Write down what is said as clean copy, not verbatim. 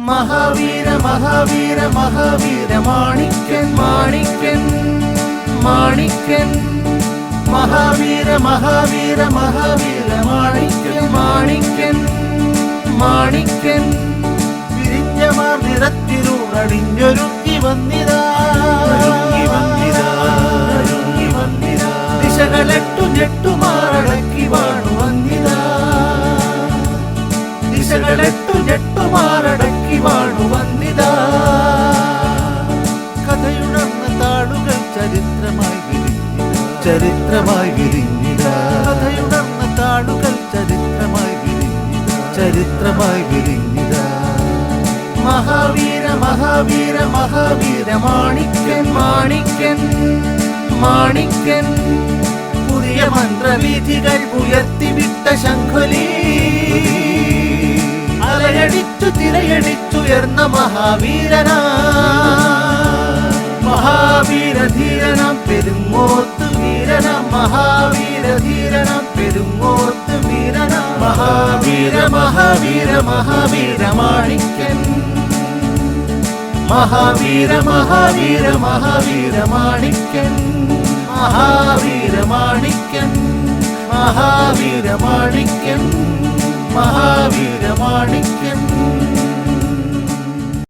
മഹാവീര മഹാവീര മഹാവീര മാണിക്യൻ മാണിക്യൻ മാണിക്യൻ മഹാവീര മഹാവീര മഹാവീര മാണിക്യൻ മാണിക്യൻ മാണിക്യൻ വിരിഞ്ഞമാർ നിറത്തിലൂടടിഞ്ഞൊരുങ്ങി വന്നിതാ ദിശകളെട്ടു ഞെട്ടുമാറടക്കി വാണു വന്നിതാ ദിശകളെട്ടു ഞെട്ടുമാറടക്കി വാണു വന്നിതാ കഥയുണർന്ന താളുകൾ ചരിത്രമായി ചരിത്രമായി വിരിഞ്ഞിതാ കഥയുണർന്ന താളുകൾ ചരിത്രമായി വിരിഞ്ഞിതാ ചരിത്രമായി വിരിഞ്ഞിതാ മഹാവീര മഹാവീര മഹാവീര മാണിക്യൻ മാണിക്യൻ മാണിക്യൻ പുതിയ മന്ത്രവിധികൾ ഉയർത്തിവിട്ട ശംഖുലി അലയടിച്ചു തിരയടിച്ചുയർന്ന മഹാവീരനാ മഹാവീരധീരനാം പെരുങ്ങോത്ത് വീരനാം മഹാവീരധീരനാം പെരുങ്ങോത്ത് വീരനാം മഹാവീര മഹാവീര മഹാവീര മാണിക്യൻ മഹാവീര മഹാവീര മഹാവീര മാണിക്യൻ മഹാവീര മാണിക്യൻ മഹാവീര മാണിക്യൻ മഹാവീര മാണിക്യൻ